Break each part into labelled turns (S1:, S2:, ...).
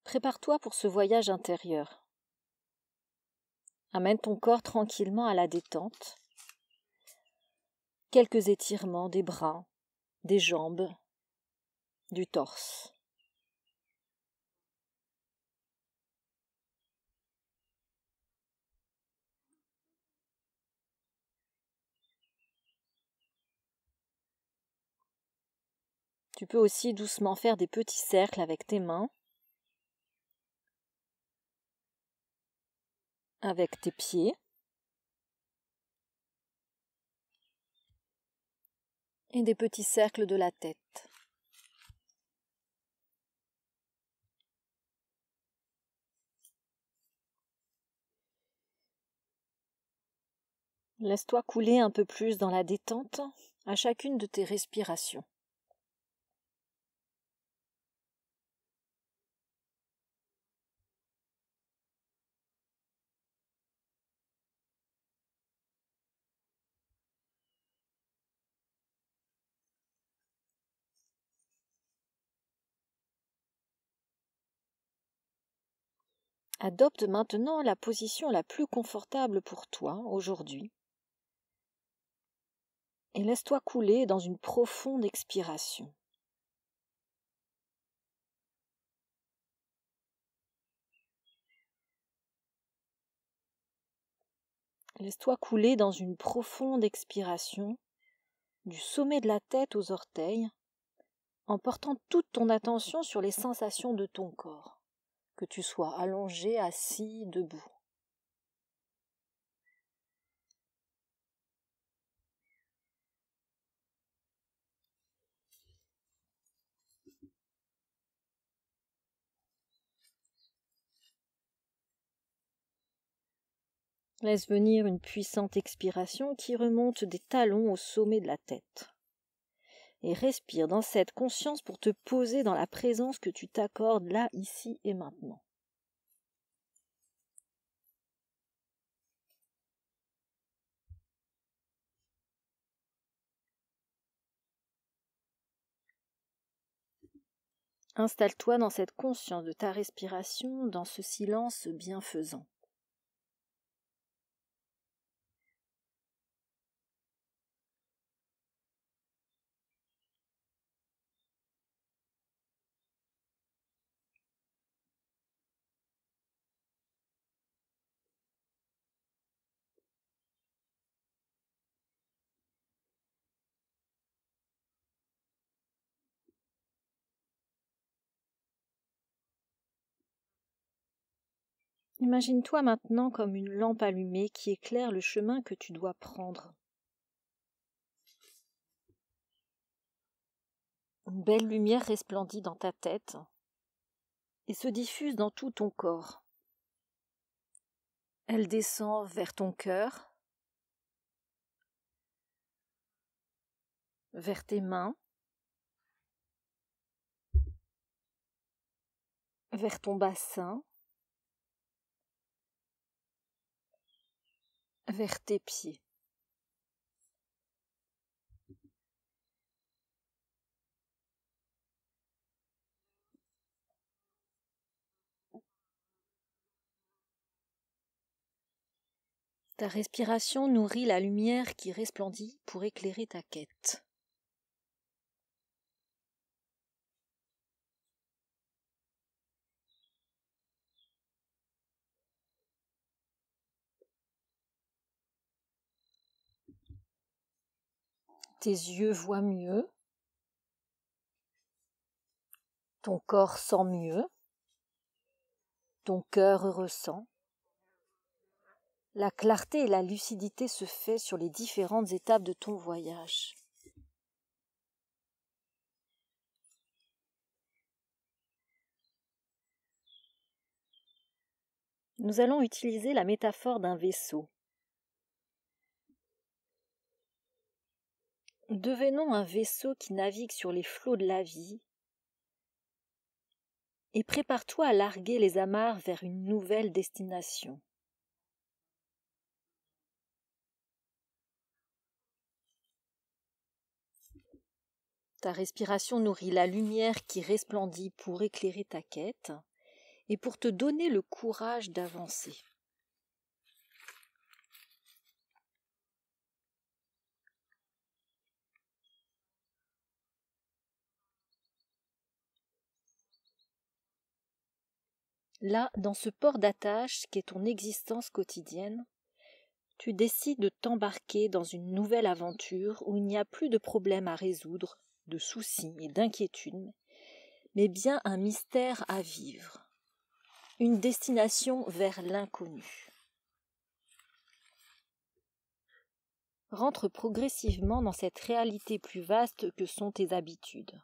S1: Prépare-toi pour ce voyage intérieur. Amène ton corps tranquillement à la détente. Quelques étirements des bras, des jambes, du torse. Tu peux aussi doucement faire des petits cercles avec tes mains, avec tes pieds. Et des petits cercles de la tête. Laisse-toi couler un peu plus dans la détente à chacune de tes respirations. Adopte maintenant la position la plus confortable pour toi aujourd'hui et laisse-toi couler dans une profonde expiration. Laisse-toi couler dans une profonde expiration du sommet de la tête aux orteils en portant toute ton attention sur les sensations de ton corps, que tu sois allongé, assis, debout. Laisse venir une puissante expiration qui remonte des talons au sommet de la tête. Et respire dans cette conscience pour te poser dans la présence que tu t'accordes là, ici et maintenant. Installe-toi dans cette conscience de ta respiration, dans ce silence bienfaisant. Imagine-toi maintenant comme une lampe allumée qui éclaire le chemin que tu dois prendre. Une belle lumière resplendit dans ta tête et se diffuse dans tout ton corps. Elle descend vers ton cœur, vers tes mains, vers ton bassin, vers tes pieds. Ta respiration nourrit la lumière qui resplendit pour éclairer ta quête. Tes yeux voient mieux, ton corps sent mieux, ton cœur ressent. La clarté et la lucidité se fait sur les différentes étapes de ton voyage. Nous allons utiliser la métaphore d'un vaisseau. Devenons un vaisseau qui navigue sur les flots de la vie et prépare-toi à larguer les amarres vers une nouvelle destination. Ta respiration nourrit la lumière qui resplendit pour éclairer ta quête et pour te donner le courage d'avancer. Là, dans ce port d'attache qu'est ton existence quotidienne, tu décides de t'embarquer dans une nouvelle aventure où il n'y a plus de problèmes à résoudre, de soucis et d'inquiétudes, mais bien un mystère à vivre, une destination vers l'inconnu. Rentre progressivement dans cette réalité plus vaste que sont tes habitudes.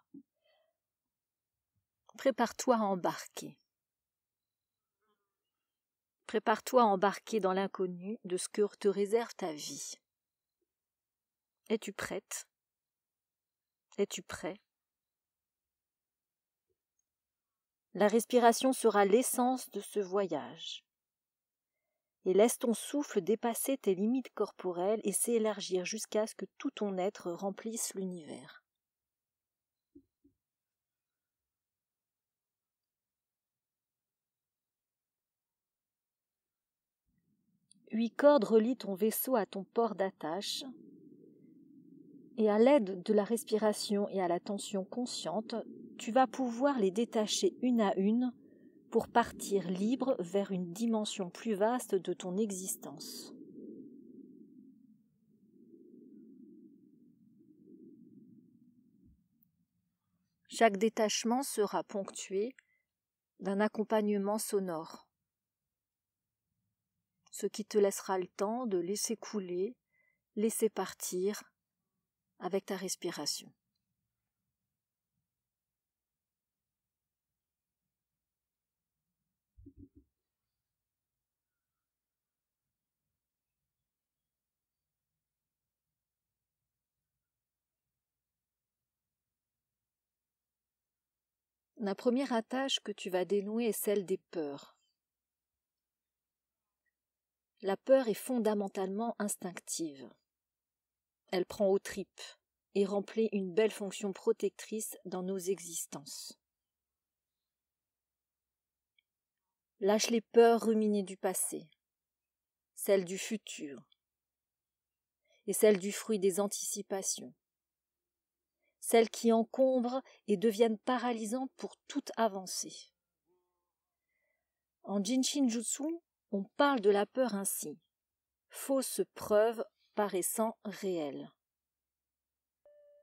S1: Prépare-toi à embarquer. Prépare-toi à embarquer dans l'inconnu de ce que te réserve ta vie. Es-tu prête? Es-tu prêt? La respiration sera l'essence de ce voyage. Et laisse ton souffle dépasser tes limites corporelles et s'élargir jusqu'à ce que tout ton être remplisse l'univers. Huit cordes relient ton vaisseau à ton port d'attache, et à l'aide de la respiration et à la tension consciente, tu vas pouvoir les détacher une à une pour partir libre vers une dimension plus vaste de ton existence. Chaque détachement sera ponctué d'un accompagnement sonore, ce qui te laissera le temps de laisser couler, laisser partir avec ta respiration. La première attache que tu vas dénouer est celle des peurs. La peur est fondamentalement instinctive. Elle prend aux tripes et remplit une belle fonction protectrice dans nos existences. Lâche les peurs ruminées du passé, celles du futur et celles du fruit des anticipations, celles qui encombrent et deviennent paralysantes pour toute avancée. En Jinshin Jutsu, on parle de la peur ainsi, fausse preuve paraissant réelle.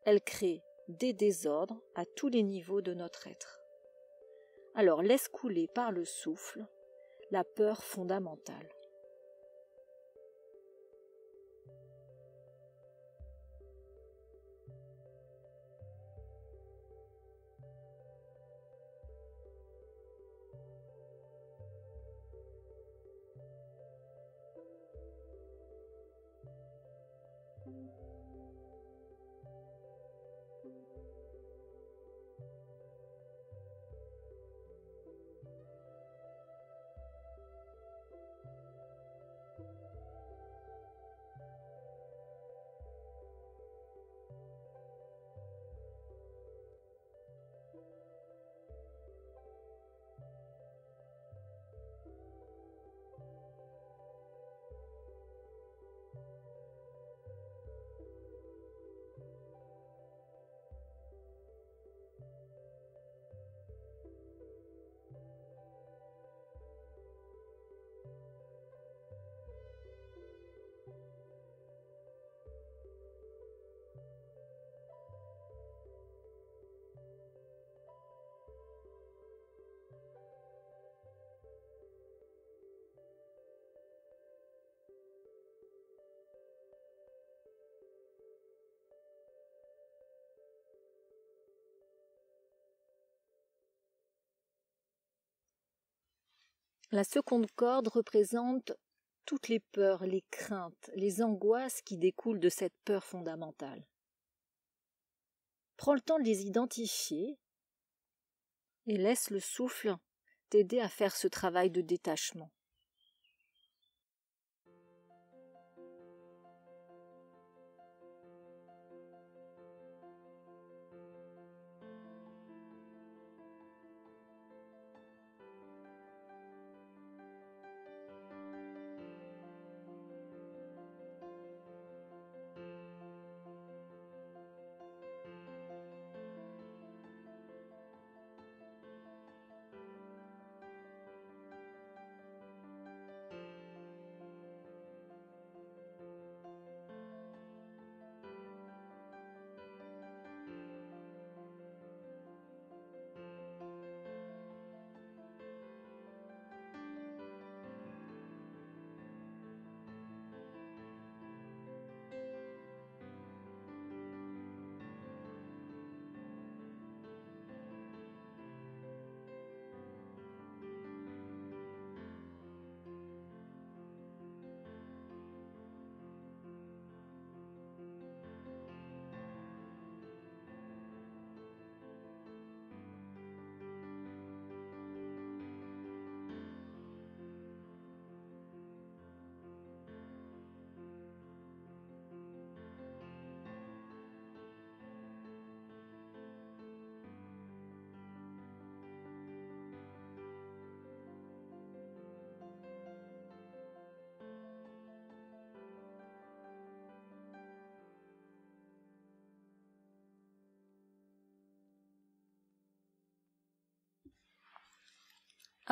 S1: Elle crée des désordres à tous les niveaux de notre être. Alors laisse couler par le souffle la peur fondamentale. La seconde corde représente toutes les peurs, les craintes, les angoisses qui découlent de cette peur fondamentale. Prends le temps de les identifier et laisse le souffle t'aider à faire ce travail de détachement.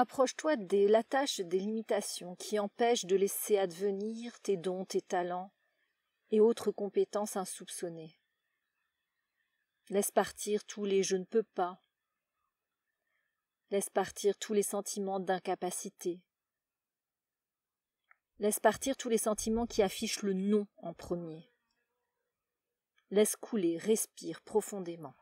S1: Approche-toi de la tâche des limitations qui empêchent de laisser advenir tes dons, tes talents et autres compétences insoupçonnées. Laisse partir tous les « je ne peux pas ». Laisse partir tous les sentiments d'incapacité. Laisse partir tous les sentiments qui affichent le non en premier. Laisse couler, respire profondément.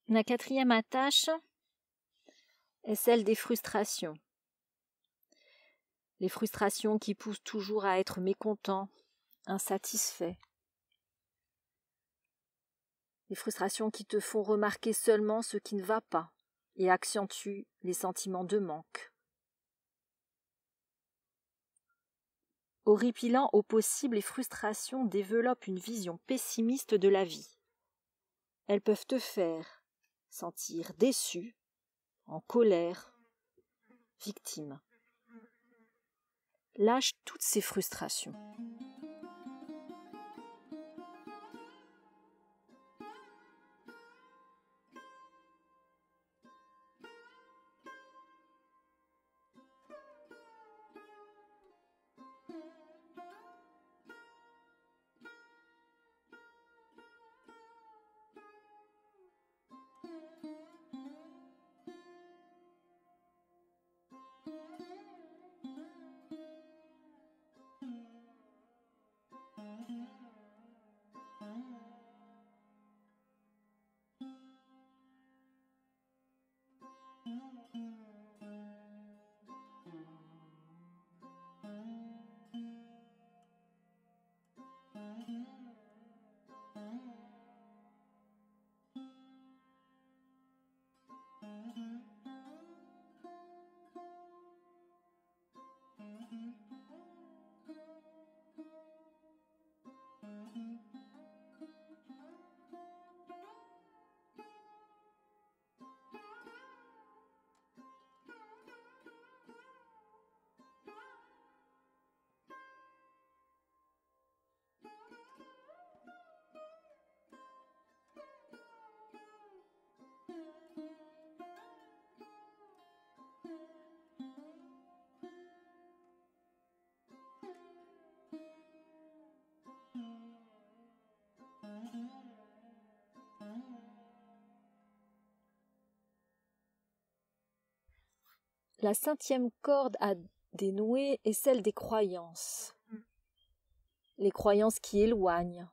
S1: La quatrième attache est celle des frustrations. Les frustrations qui poussent toujours à être mécontent, insatisfait. Les frustrations qui te font remarquer seulement ce qui ne va pas et accentuent les sentiments de manque. Horripilant au possible, les frustrations développent une vision pessimiste de la vie. Elles peuvent te faire sentir déçu, en colère, victime. Lâche toutes ces frustrations. La 5e corde à dénouer est celle des croyances. Les croyances qui éloignent.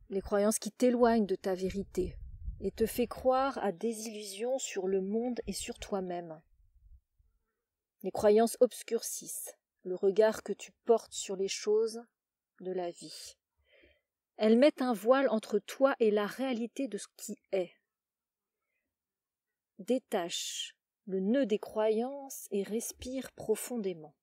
S1: Les croyances qui t'éloignent de ta vérité et te fait croire à des illusions sur le monde et sur toi-même. Les croyances obscurcissent le regard que tu portes sur les choses de la vie. Elles mettent un voile entre toi et la réalité de ce qui est. Détache le nœud des croyances et respire profondément.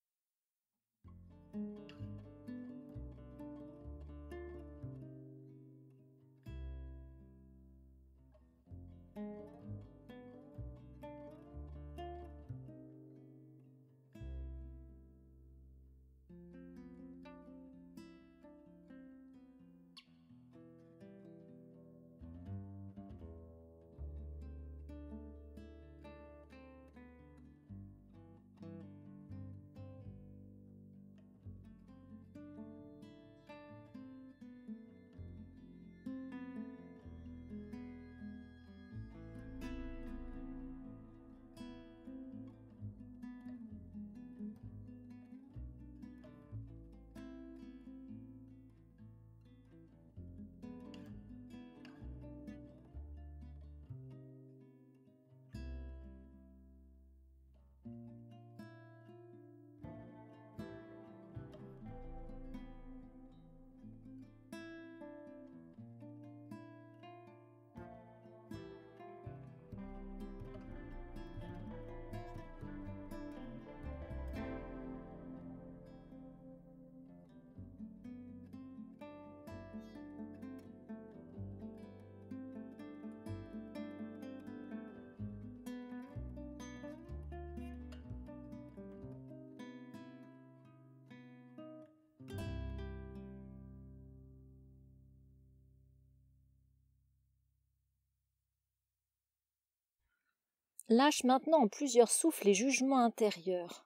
S1: Lâche maintenant en plusieurs souffles les jugements intérieurs,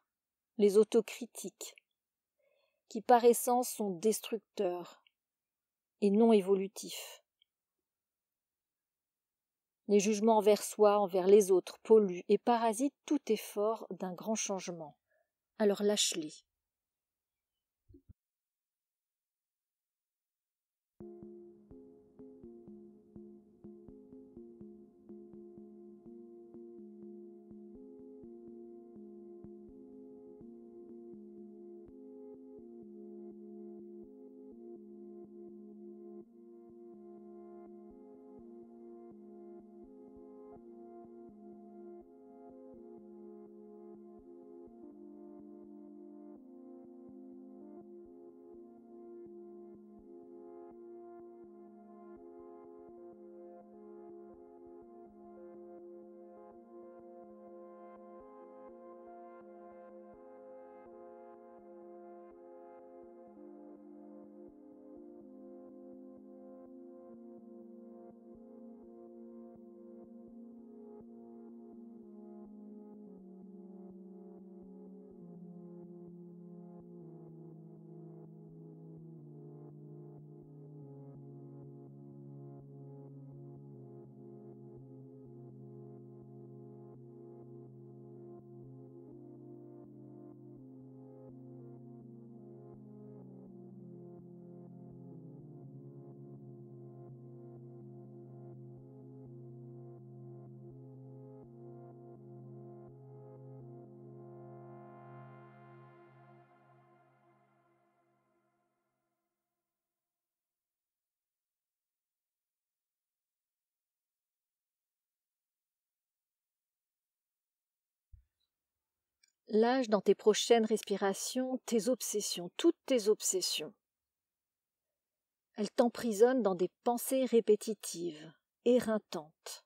S1: les autocritiques, qui par essence sont destructeurs et non évolutifs. Les jugements envers soi, envers les autres, polluent et parasitent tout effort d'un grand changement. Alors lâche-les. Lâche dans tes prochaines respirations tes obsessions, toutes tes obsessions. Elles t'emprisonnent dans des pensées répétitives, éreintantes.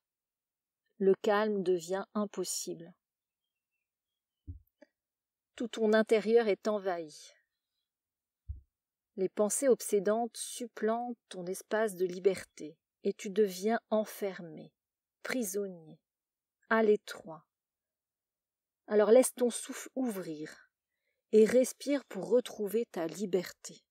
S1: Le calme devient impossible. Tout ton intérieur est envahi. Les pensées obsédantes supplantent ton espace de liberté et tu deviens enfermé, prisonnier, à l'étroit. Alors laisse ton souffle ouvrir et respire pour retrouver ta liberté.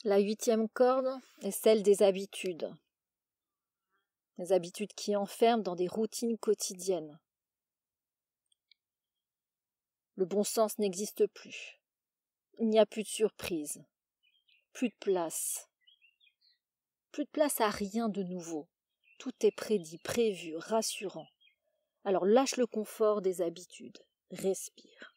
S1: La 8e corde est celle des habitudes. Des habitudes qui enferment dans des routines quotidiennes. Le bon sens n'existe plus. Il n'y a plus de surprise. Plus de place. Plus de place à rien de nouveau. Tout est prédit, prévu, rassurant. Alors lâche le confort des habitudes. Respire.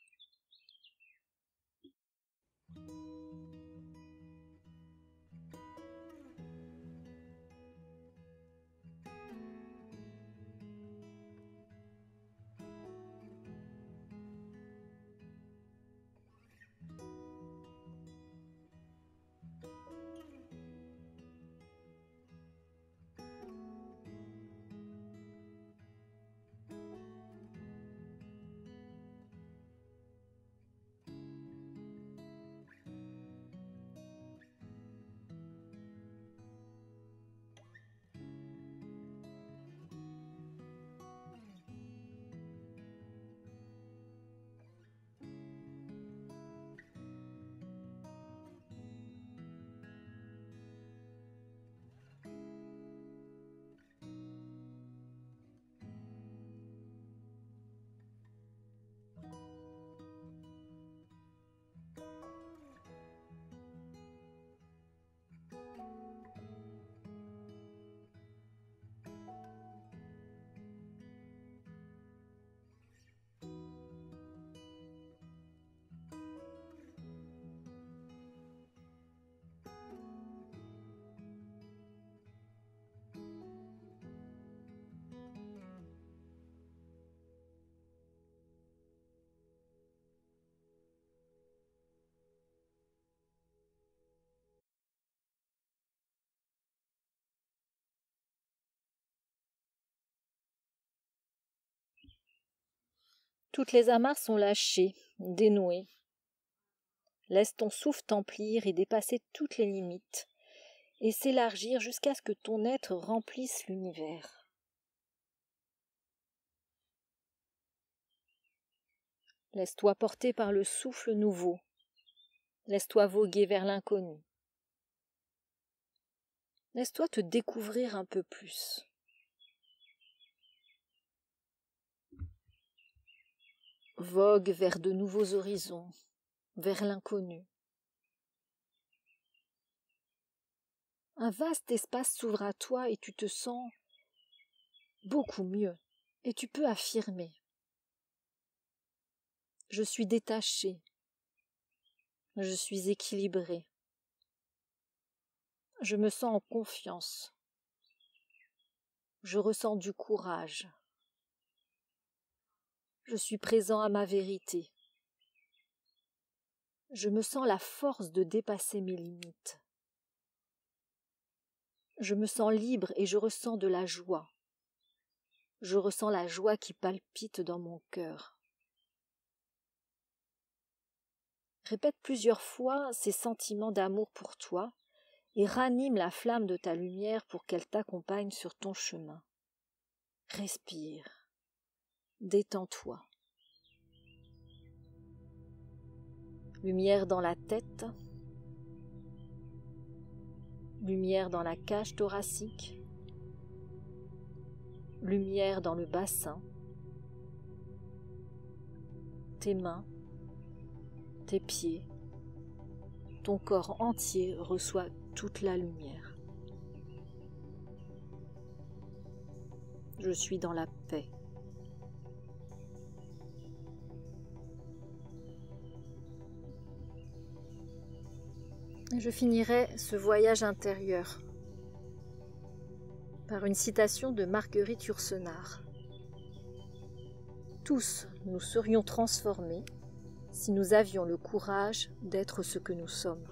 S1: Toutes les amarres sont lâchées, dénouées. Laisse ton souffle t'emplir et dépasser toutes les limites, et s'élargir jusqu'à ce que ton être remplisse l'univers. Laisse-toi porter par le souffle nouveau. Laisse-toi voguer vers l'inconnu. Laisse-toi te découvrir un peu plus. Vogue vers de nouveaux horizons, vers l'inconnu. Un vaste espace s'ouvre à toi et tu te sens beaucoup mieux. Et tu peux affirmer. Je suis détaché. Je suis équilibré. Je me sens en confiance. Je ressens du courage. Je suis présent à ma vérité. Je me sens la force de dépasser mes limites. Je me sens libre et je ressens de la joie. Je ressens la joie qui palpite dans mon cœur. Répète plusieurs fois ces sentiments d'amour pour toi et ranime la flamme de ta lumière pour qu'elle t'accompagne sur ton chemin. Respire. Détends-toi. Lumière dans la tête. Lumière dans la cage thoracique. Lumière dans le bassin. Tes mains, tes pieds, ton corps entier reçoit toute la lumière. Je suis dans la paix. Je finirai ce voyage intérieur par une citation de Marguerite Yourcenar. Tous nous serions transformés si nous avions le courage d'être ce que nous sommes.